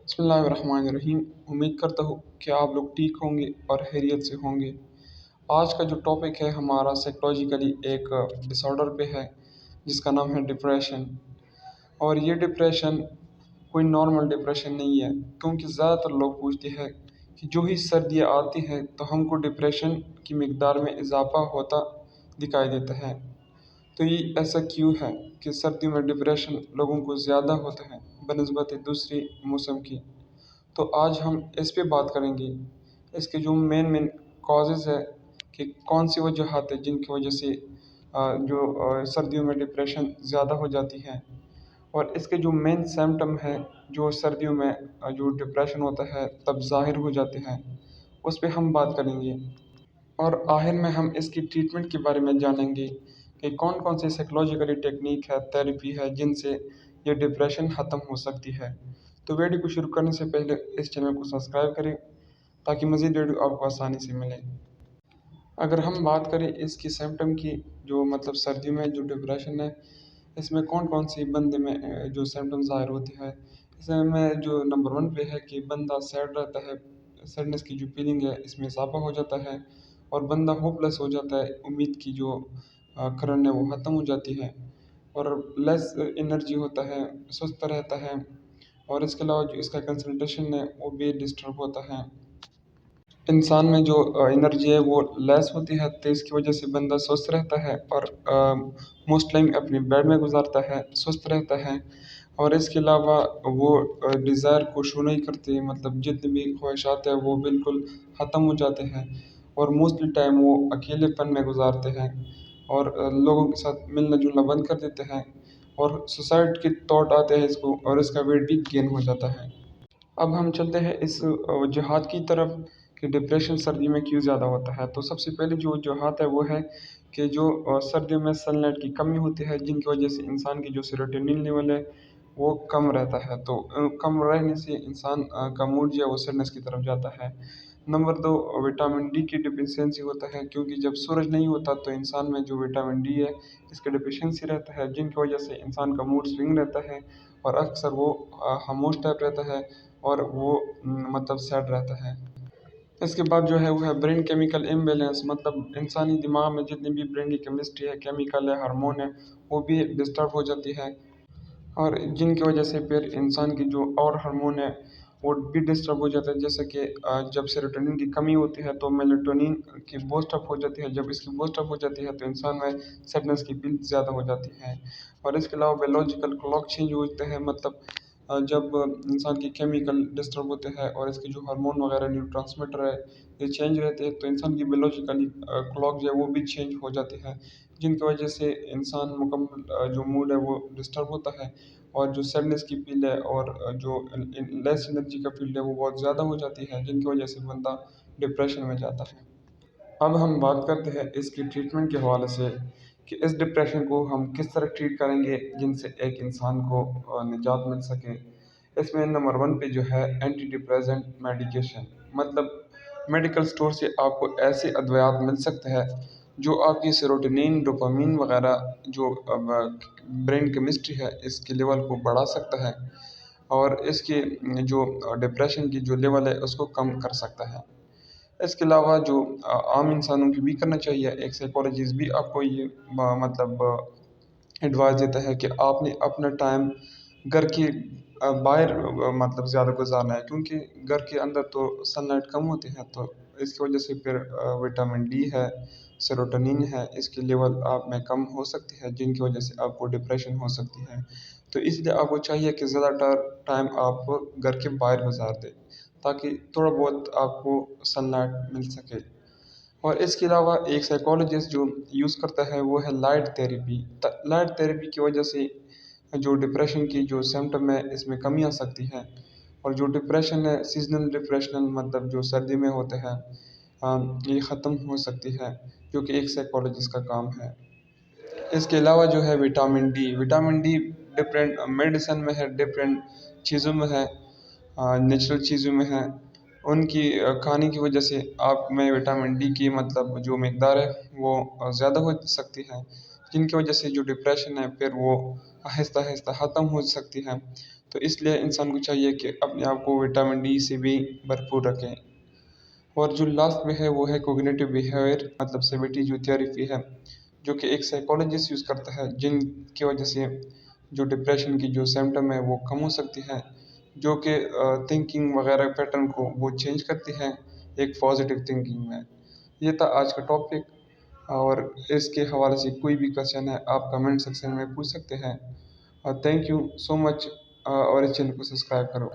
بسم اللہ الرحمن الرحیم۔ امید کرتا ہوں کہ آپ لوگ ٹھیک ہوں گے اور خیریت سے ہوں گے۔ آج کا جو ٹاپک ہے ہمارا سائیکولوجیکلی ایک ڈس آرڈر پہ ہے جس کا نام ہے ڈپریشن۔ اور یہ ڈپریشن کوئی نارمل ڈپریشن نہیں ہے، کیونکہ زیادہ تر لوگ پوچھتے ہیں کہ جو ہی سردیاں آتی ہیں تو ہم کو ڈپریشن کی مقدار میں اضافہ ہوتا دکھائی دیتا ہے۔ تو یہ ایسا کیوں ہے کہ سردیوں میں ڈپریشن لوگوں کو زیادہ ہوتا ہے بنسبت دوسری موسم کی؟ تو آج ہم اس پہ بات کریں گے، اس کے جو مین کازز ہے کہ کون سی وجوہات ہیں جن کی وجہ سے سردیوں میں ڈپریشن زیادہ ہو جاتی ہے، اور اس کے جو مین سمپٹم ہے جو سردیوں میں جو ڈپریشن ہوتا ہے تب ظاہر ہو جاتے ہیں، اس پہ ہم بات کریں گے۔ اور آخر میں ہم اس کی ٹریٹمنٹ کے بارے میں جانیں گے کہ کون کون سی سائیکولوجیکلی ٹیکنیک ہے، تھیراپی ہے جن سے یہ ڈپریشن ختم ہو سکتی ہے۔ تو ویڈیو کو شروع کرنے سے پہلے اس چینل کو سبسکرائب کریں تاکہ مزید ویڈیو آپ کو آسانی سے ملے۔ اگر ہم بات کریں اس کی سمپٹم کی، جو سردیوں میں جو ڈپریشن ہے اس میں کون کون سی بندے میں جو سمپٹم ظاہر ہوتے ہیں، اس میں جو نمبر 1 پہ ہے کہ بندہ سیڈ رہتا ہے، سیڈنس کی جو فیلنگ ہے اس میں اضافہ ہو جاتا ہے اور بندہ ہوپلیس ہو جاتا ہے، امید کی جو کرن ہے وہ ختم ہو جاتی ہے، اور لیس انرجی ہوتا ہے، سست رہتا ہے، اور اس کے علاوہ جو اس کا کنسنٹریشن ہے وہ بھی ڈسٹرب ہوتا ہے۔ انسان میں جو انرجی ہے وہ لیس ہوتی ہے تو اس کی وجہ سے بندہ سست رہتا ہے اور موسٹ ٹائم اپنے بیڈ میں گزارتا ہے، سست رہتا ہے، اور اس کے علاوہ وہ ڈیزائر کو شو نہیں کرتے، جتنے بھی خواہشات ہیں وہ بالکل ختم ہو جاتے ہیں، اور موسٹلی ٹائم وہ اکیلے پن میں گزارتے ہیں اور لوگوں کے ساتھ ملنا جلنا بند کر دیتے ہیں، اور سوسائڈ کے تھاٹ آتے ہیں اس کو، اور اس کا ویٹ بھی گین ہو جاتا ہے۔ اب ہم چلتے ہیں اس وجوہات کی طرف کہ ڈپریشن سردی میں کیوں زیادہ ہوتا ہے۔ تو سب سے پہلے جو وجوہات ہے وہ ہے کہ جو سردیوں میں سن لائٹ کی کمی ہوتی ہے جن کی وجہ سے انسان کی جو سیروٹونن لیول ہے وہ کم رہتا ہے، تو کم رہنے سے انسان کا موڈ جو ہے وہ سیڈنس کی طرف جاتا ہے۔ نمبر 2، وٹامن ڈی کی ڈیفیشنسی ہوتا ہے، کیونکہ جب سورج نہیں ہوتا تو انسان میں جو وٹامن ڈی ہے اس کا ڈیفیشنسی رہتا ہے، جن کی وجہ سے انسان کا موڈ سوئنگ رہتا ہے اور اکثر وہ خاموش ٹائپ رہتا ہے اور وہ سیڈ رہتا ہے۔ اس کے بعد جو ہے وہ ہے برین کیمیکل امبیلنس، انسانی دماغ میں جتنی بھی برین کی کیمسٹری ہے، کیمیکل ہے، ہارمون ہے، وہ بھی ڈسٹرب ہو جاتی ہے، اور جن کی وجہ سے پھر انسان کی جو اور ہارمون ہے وہ بھی ڈسٹرب ہو جاتا ہے، جیسے کہ جب سیروٹونن کی کمی ہوتی ہے تو میلیٹونن کی بوسٹ اپ ہو جاتی ہے، جب اس کی بوسٹ اپ ہو جاتی ہے تو انسان میں سیڈنس کی فیل زیادہ ہو جاتی ہے، اور اس کے علاوہ بایولوجیکل کلاک چینج ہوتے ہیں، جب انسان کی کیمیکل ڈسٹرب ہوتے ہیں اور اس کے جو ہارمون وغیرہ نیورو ٹرانسمیٹر ہے یہ چینج رہتے ہیں تو انسان کی بایولوجیکلی کلاک جو ہے وہ بھی چینج ہو جاتی ہے، جن کی وجہ سے انسان مکمل جو موڈ ہے وہ ڈسٹرب ہوتا ہے، اور جو سیڈنس کی فیل ہے اور جو لیس انرجی کا فیل ہے وہ بہت زیادہ ہو جاتی ہے، جن کی وجہ سے بندہ ڈپریشن میں جاتا ہے۔ اب ہم بات کرتے ہیں اس کی ٹریٹمنٹ کے حوالے سے کہ اس ڈپریشن کو ہم کس طرح ٹریٹ کریں گے جن سے ایک انسان کو نجات مل سکے۔ اس میں نمبر 1 پہ جو ہے antidepressant medication, medical store سے آپ کو ایسے ادویات مل سکتے ہیں جو آپ کی سیروٹونین، ڈوپامین وغیرہ جو برین کیمسٹری ہے اس کے لیول کو بڑھا سکتا ہے، اور اس کی جو ڈپریشن کی جو لیول ہے اس کو کم کر سکتا ہے۔ اس کے علاوہ جو عام انسانوں کی بھی کرنا چاہیے، ایک سائیکالوجسٹ بھی آپ کو یہ ایڈوائز دیتا ہے کہ آپ نے اپنا ٹائم گھر کے باہر زیادہ گزارنا ہے، کیونکہ گھر کے اندر تو سن لائٹ کم ہوتی ہے، تو اس کی وجہ سے پھر وٹامن ڈی ہے، سیروٹونین ہے، اس کی لیول آپ میں کم ہو سکتی ہے، جن کی وجہ سے آپ کو ڈپریشن ہو سکتی ہے۔ تو اس لیے آپ کو چاہیے کہ زیادہ تر ٹائم آپ گھر کے باہر گزار دیں تاکہ تھوڑا بہت آپ کو سن لائٹ مل سکے۔ اور اس کے علاوہ ایک سائیکالوجسٹ جو یوز کرتا ہے وہ ہے لائٹ تھیراپی۔ لائٹ تھیراپی کی وجہ سے جو ڈپریشن کی جو سمپٹم ہے اس میں کمی آ سکتی ہے، اور جو ڈپریشن ہے سیزنل ڈپریشن جو سردی میں ہوتے ہیں یہ ختم ہو سکتی ہے، جو کہ ایک سائیکالوجسٹ کا کام ہے۔ اس کے علاوہ جو ہے وٹامن ڈی ڈفرینٹ میڈیسن میں ہے، ڈفرینٹ چیزوں میں ہے، نیچرل چیزوں میں ہے، ان کی کھانے کی وجہ سے آپ میں وٹامن ڈی کی جو مقدار ہے وہ زیادہ ہو سکتی ہے، جن کی وجہ سے جو ڈپریشن ہے پھر وہ آہستہ آہستہ ختم ہو سکتی ہے۔ تو اس لیے انسان کو چاہیے کہ اپنے آپ کو وٹامن ڈی سے بھی بھرپور رکھیں۔ اور جو لاسٹ میں ہے وہ ہے کوگنیٹو بیہیویئر، مطلب سیویٹی جو تھیوری ہے، جو کہ ایک سائیکالوجسٹ یوز کرتا ہے، جن کی وجہ سے جو ڈپریشن کی جو سمٹم ہے وہ کم ہو سکتی ہے، جو کہ تھنکنگ وغیرہ پیٹرن کو وہ چینج کرتی ہے ایک پازیٹیو تھنکنگ میں۔ یہ تھا آج کا ٹاپک، اور اس کے حوالے سے کوئی بھی کوشچن ہے آپ کمنٹ سیکشن میں پوچھ سکتے ہیں۔ تھینک یو سو مچ، اور اس چینل کو سبسکرائب کرو۔